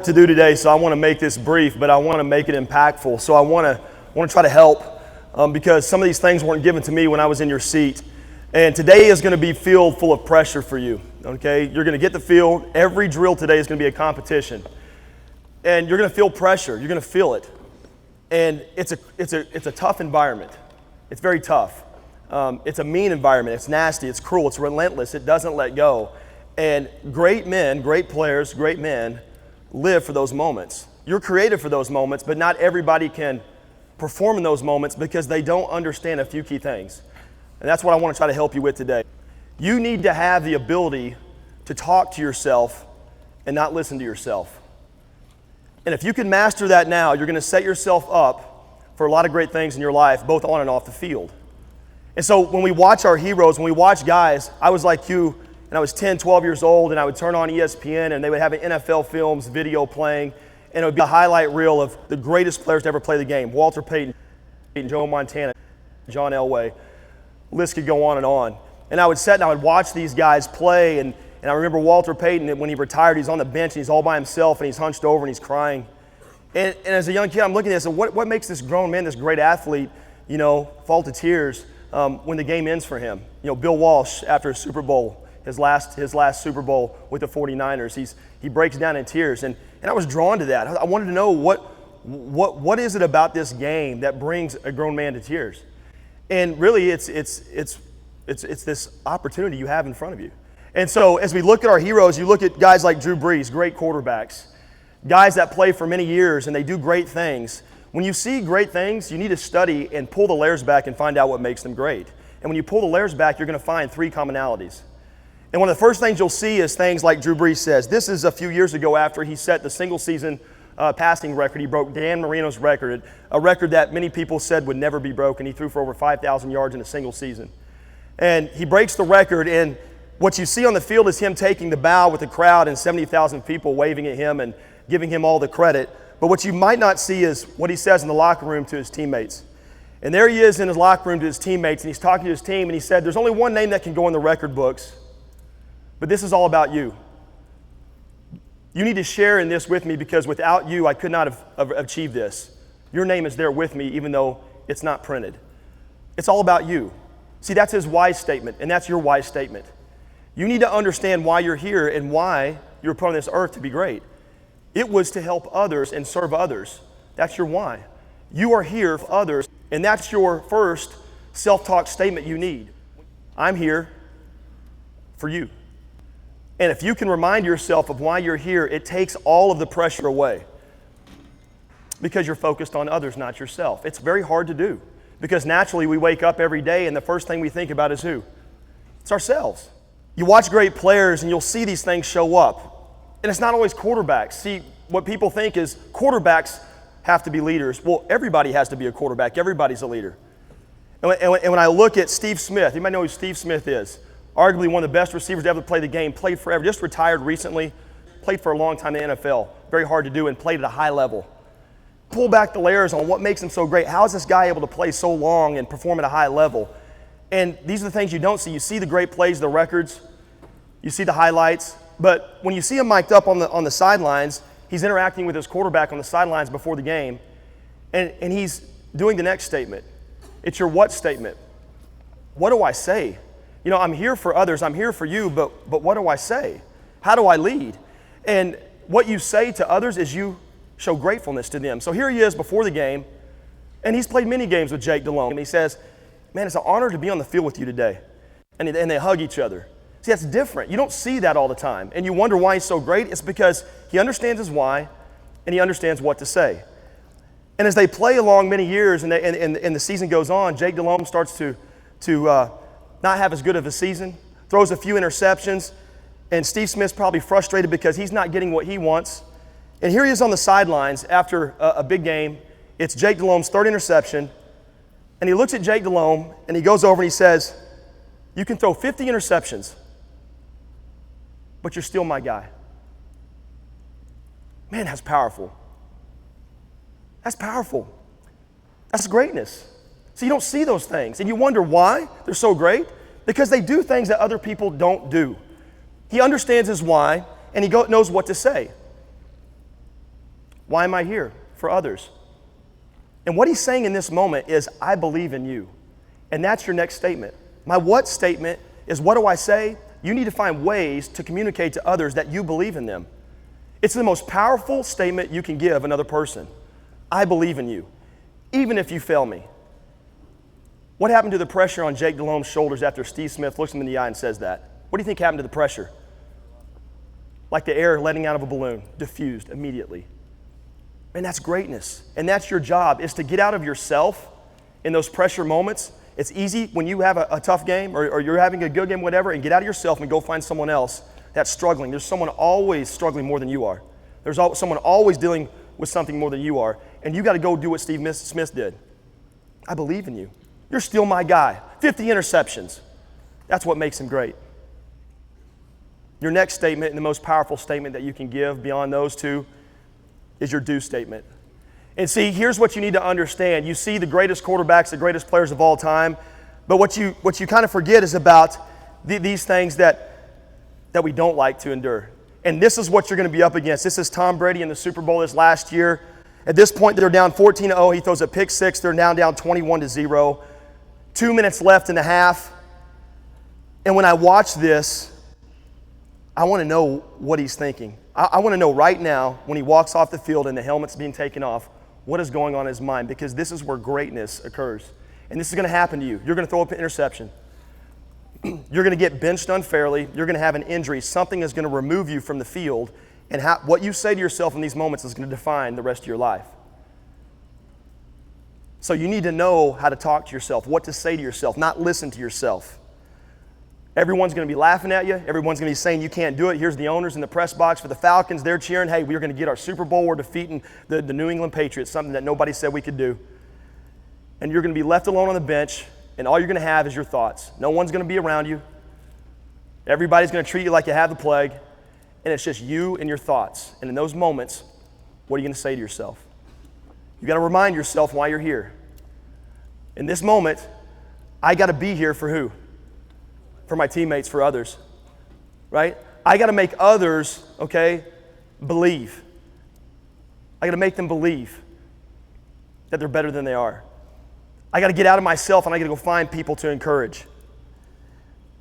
To do today, so I want to make this brief, but I want to make it impactful. So I want to try to help because some of these things weren't given to me when I was in your seat. And today is going to be filled full of pressure for you. Okay, you're going to get the field. Every drill today is going to be a competition, and you're going to feel pressure. You're going to feel it, and it's a tough environment. It's very tough. It's a mean environment. It's nasty. It's cruel. It's relentless. It doesn't let go. And great men, great players, great men live for those moments. You're created for those moments, but not everybody can perform in those moments because they don't understand a few key things. And that's what I want to try to help you with today. You need to have the ability to talk to yourself and not listen to yourself. And if you can master that now, you're going to set yourself up for a lot of great things in your life, both on and off the field. And so when we watch our heroes, when we watch guys, I was like you, and I was 10, 12 years old, and I would turn on ESPN, and they would have an NFL Films video playing, and it would be a highlight reel of the greatest players to ever play the game. Walter Payton, Joe Montana, John Elway. List could go on. And I would sit and I would watch these guys play, and I remember Walter Payton, when he retired, he's on the bench, and he's all by himself, and he's hunched over, and he's crying. And as a young kid, I'm looking at this, and what makes this grown man, this great athlete, fall to tears when the game ends for him? Bill Walsh, after a Super Bowl, his last Super Bowl with the 49ers, he breaks down in tears, and I was drawn to that. I wanted to know what is it about this game that brings a grown man to tears, and really it's this opportunity you have in front of you. And so as we look at our heroes, you look at guys like Drew Brees, great quarterbacks, guys that play for many years and they do great things. When you see great things, you need to study and pull the layers back and find out what makes them great. And when you pull the layers back, you're going to find three commonalities. And one of the first things you'll see is things like Drew Brees says. This is a few years ago after he set the single-season passing record. He broke Dan Marino's record, a record that many people said would never be broken. He threw for over 5,000 yards in a single season. And he breaks the record, and what you see on the field is him taking the bow with the crowd and 70,000 people waving at him and giving him all the credit. But what you might not see is what he says in the locker room to his teammates. And there he is in his locker room to his teammates, and he's talking to his team, and he said, there's only one name that can go in the record books, but this is all about you. You need to share in this with me because without you, I could not have achieved this. Your name is there with me even though it's not printed. It's all about you. See, that's his why statement, and that's your why statement. You need to understand why you're here and why you're put on this earth to be great. It was to help others and serve others. That's your why. You are here for others, and that's your first self-talk statement you need. I'm here for you. And if you can remind yourself of why you're here, it takes all of the pressure away because you're focused on others, not yourself. It's very hard to do because naturally we wake up every day and the first thing we think about is who? It's ourselves. You watch great players and you'll see these things show up. And it's not always quarterbacks. See, what people think is quarterbacks have to be leaders. Well, everybody has to be a quarterback. Everybody's a leader. And when I look at Steve Smith, you might know who Steve Smith is. Arguably one of the best receivers to ever play the game, played forever, just retired recently, played for a long time in the NFL. Very hard to do and played at a high level. Pull back the layers on what makes him so great. How is this guy able to play so long and perform at a high level? And these are the things you don't see. You see the great plays, the records, you see the highlights, but when you see him mic'd up on the sidelines, he's interacting with his quarterback on the sidelines before the game, and he's doing the next statement. It's your what statement. What do I say? I'm here for others, I'm here for you, but what do I say? How do I lead? And what you say to others is you show gratefulness to them. So here he is before the game, and he's played many games with Jake Delhomme, and he says, man, it's an honor to be on the field with you today. And they hug each other. See, that's different. You don't see that all the time. And you wonder why he's so great. It's because he understands his why, and he understands what to say. And as they play along many years and the season goes on, Jake Delhomme starts to not have as good of a season, throws a few interceptions, and Steve Smith's probably frustrated because he's not getting what he wants. And here he is on the sidelines after a big game. It's Jake Delhomme's third interception, and he looks at Jake Delhomme, and he goes over and he says, you can throw 50 interceptions, but you're still my guy. Man, that's powerful. That's powerful. That's greatness. So you don't see those things, and you wonder why they're so great? Because they do things that other people don't do. He understands his why, and he knows what to say. Why am I here? For others. And what he's saying in this moment is, I believe in you. And that's your next statement. My what statement is, what do I say? You need to find ways to communicate to others that you believe in them. It's the most powerful statement you can give another person. I believe in you, even if you fail me. What happened to the pressure on Jake Delhomme's shoulders after Steve Smith looks him in the eye and says that? What do you think happened to the pressure? Like the air letting out of a balloon, diffused immediately. And that's greatness. And that's your job, is to get out of yourself in those pressure moments. It's easy when you have a tough game or you're having a good game, whatever, and get out of yourself and go find someone else that's struggling. There's someone always struggling more than you are. There's someone always dealing with something more than you are. And you got to go do what Steve Smith did. I believe in you. You're still my guy. 50 interceptions. That's what makes him great. Your next statement, and the most powerful statement that you can give beyond those two, is your do statement. And see, here's what you need to understand. You see the greatest quarterbacks, the greatest players of all time, but what you kind of forget is about these things that we don't like to endure. And this is what you're going to be up against. This is Tom Brady in the Super Bowl this last year. At this point, they're down 14-0. He throws a pick six. They're now down 21-0. 2 minutes left in the half. And when I watch this, I want to know what he's thinking. I want to know right now, when he walks off the field and the helmet's being taken off, what is going on in his mind, because this is where greatness occurs. And this is going to happen to you. You're going to throw up an interception. You're going to get benched unfairly. You're going to have an injury. Something is going to remove you from the field. And what you say to yourself in these moments is going to define the rest of your life. So you need to know how to talk to yourself, what to say to yourself, not listen to yourself. Everyone's going to be laughing at you. Everyone's going to be saying you can't do it. Here's the owners in the press box for the Falcons. They're cheering, hey, we're going to get our Super Bowl. We're defeating the New England Patriots, something that nobody said we could do. And you're going to be left alone on the bench, and all you're going to have is your thoughts. No one's going to be around you. Everybody's going to treat you like you have the plague, and it's just you and your thoughts. And in those moments, what are you going to say to yourself? You got to remind yourself why you're here. In this moment, I got to be here for who? For my teammates, for others, right? I got to make others, okay, believe. I got to make them believe that they're better than they are. I got to get out of myself and I got to go find people to encourage.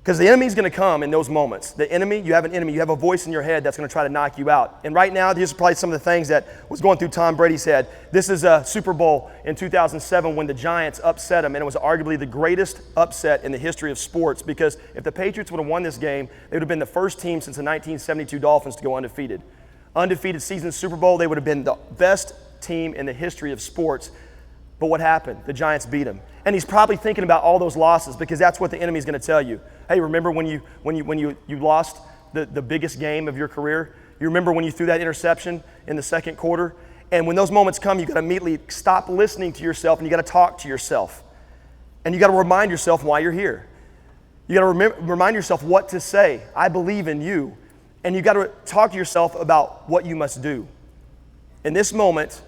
Because the enemy's going to come in those moments. The enemy, you have an enemy, you have a voice in your head that's going to try to knock you out. And right now, these are probably some of the things that was going through Tom Brady's head. This is a Super Bowl in 2007 when the Giants upset him, and it was arguably the greatest upset in the history of sports, because if the Patriots would have won this game, they would have been the first team since the 1972 Dolphins to go undefeated. Undefeated season Super Bowl, they would have been the best team in the history of sports. But what happened? The Giants beat him. And he's probably thinking about all those losses, because that's what the enemy's going to tell you. Hey, remember when you lost the biggest game of your career? You remember when you threw that interception in the second quarter? And when those moments come, you got to immediately stop listening to yourself and you got to talk to yourself. And you got to remind yourself why you're here. You got to remind yourself what to say. I believe in you. And you got to talk to yourself about what you must do. In this moment,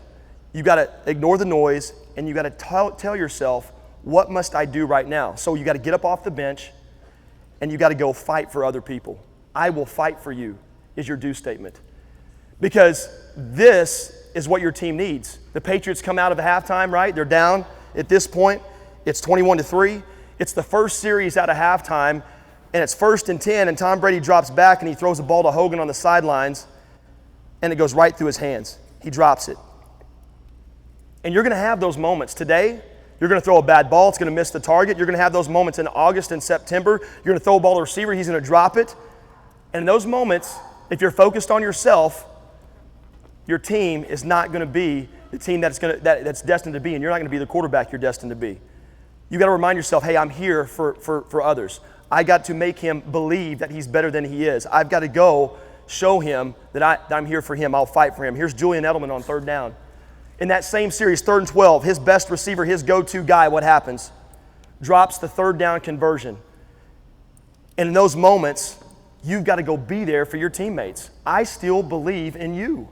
you got to ignore the noise and you got to tell yourself, what must I do right now? So you got to get up off the bench and you got to go fight for other people. I will fight for you is your do statement. Because this is what your team needs. The Patriots come out of the halftime, right? They're down at this point. It's 21-3. It's the first series out of halftime, and it's 1st and 10, and Tom Brady drops back and he throws the ball to Hogan on the sidelines, and it goes right through his hands. He drops it. And you're going to have those moments. Today, you're going to throw a bad ball. It's going to miss the target. You're going to have those moments in August and September. You're going to throw a ball to a receiver. He's going to drop it. And in those moments, if you're focused on yourself, your team is not going to be the team that's destined to be, and you're not going to be the quarterback you're destined to be. You got to remind yourself, hey, I'm here for others. I got to make him believe that he's better than he is. I've got to go show him that I'm here for him. I'll fight for him. Here's Julian Edelman on 3rd down. In that same series, 3rd and 12, his best receiver, his go-to guy, what happens? Drops the 3rd down conversion. And in those moments, you've got to go be there for your teammates. I still believe in you.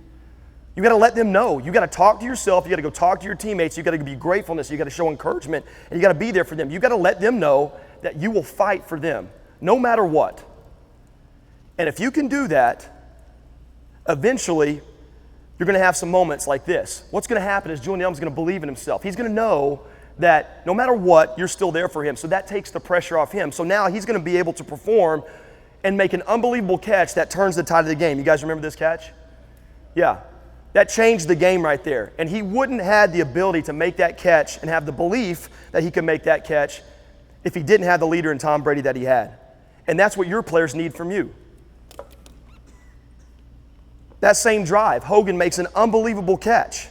You got to let them know. You got to talk to yourself. You got to go talk to your teammates. You got to be gratefulness. You got to show encouragement, and you got to be there for them. You got to let them know that you will fight for them, no matter what. And if you can do that, eventually you're going to have some moments like this. What's going to happen is Julian Edelman's going to believe in himself. He's going to know that no matter what, you're still there for him. So that takes the pressure off him. So now he's going to be able to perform and make an unbelievable catch that turns the tide of the game. You guys remember this catch? Yeah. That changed the game right there. And he wouldn't have the ability to make that catch and have the belief that he could make that catch if he didn't have the leader in Tom Brady that he had. And that's what your players need from you. That same drive, Hogan makes an unbelievable catch.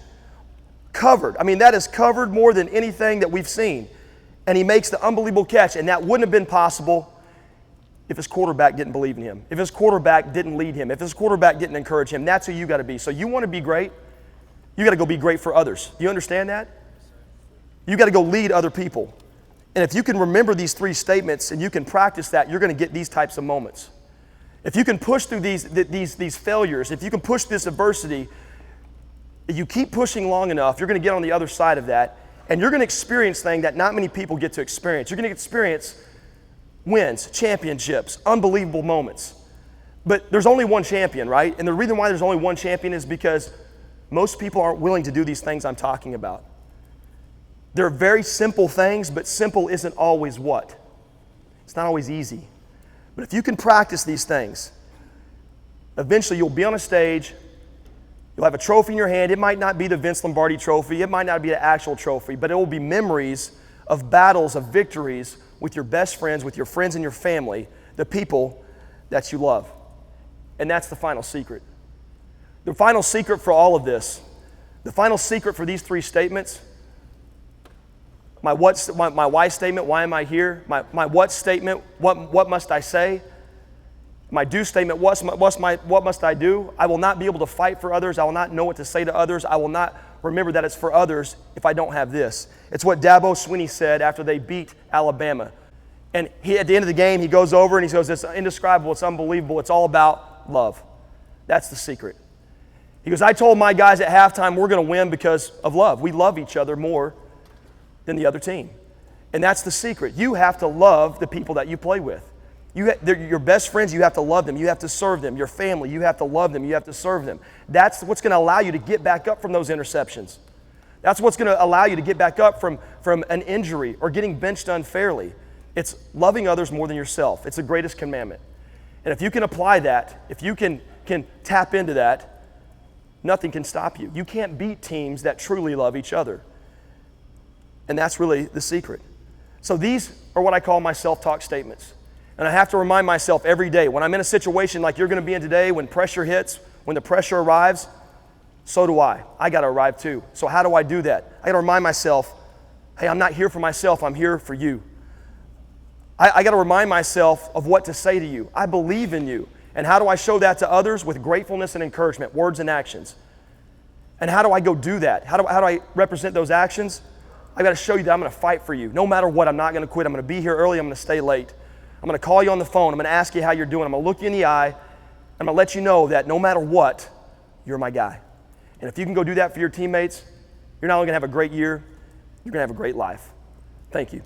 Covered. I mean, that is covered more than anything that we've seen. And he makes the unbelievable catch, and that wouldn't have been possible if his quarterback didn't believe in him, if his quarterback didn't lead him, if his quarterback didn't encourage him. That's who you got to be. So you want to be great, you got to go be great for others. Do you understand that? You got to go lead other people. And if you can remember these three statements and you can practice that, you're going to get these types of moments. If you can push through these failures, if you can push this adversity, if you keep pushing long enough, you're going to get on the other side of that, and you're going to experience things that not many people get to experience. You're going to experience wins, championships, unbelievable moments. But there's only one champion, right? And the reason why there's only one champion is because most people aren't willing to do these things I'm talking about. They're very simple things, but simple isn't always what? It's not always easy. But if you can practice these things, eventually you'll be on a stage, you'll have a trophy in your hand. It might not be the Vince Lombardi trophy, it might not be the actual trophy, but it will be memories of battles, of victories with your best friends, with your friends and your family, the people that you love. And that's the final secret. The final secret for all of this, the final secret for these three statements, my why statement, why am I here? My what statement, what must I say? My do statement, what must I do? I will not be able to fight for others. I will not know what to say to others. I will not remember that it's for others if I don't have this. It's what Dabo Swinney said after they beat Alabama. And at the end of the game, he goes over and he goes, it's indescribable, it's unbelievable, it's all about love. That's the secret. He goes, I told my guys at halftime we're going to win because of love. We love each other more than the other team. And that's the secret. You have to love the people that you play with. Your best friends, you have to love them. You have to serve them. Your family, you have to love them. You have to serve them. That's what's going to allow you to get back up from those interceptions. That's what's going to allow you to get back up from an injury or getting benched unfairly. It's loving others more than yourself. It's the greatest commandment. And if you can apply that, if you can tap into that, nothing can stop you. You can't beat teams that truly love each other. And that's really the secret. So these are what I call my self-talk statements. And I have to remind myself every day, when I'm in a situation like you're going to be in today, when pressure hits, when the pressure arrives, so do I. I got to arrive too. So how do I do that? I got to remind myself, hey, I'm not here for myself, I'm here for you. I got to remind myself of what to say to you. I believe in you. And how do I show that to others? With gratefulness and encouragement, words and actions. And how do I go do that? How do I represent those actions? I got to show you that I'm going to fight for you. No matter what, I'm not going to quit. I'm going to be here early. I'm going to stay late. I'm going to call you on the phone. I'm going to ask you how you're doing. I'm going to look you in the eye. I'm going to let you know that no matter what, you're my guy. And if you can go do that for your teammates, you're not only going to have a great year, you're going to have a great life. Thank you.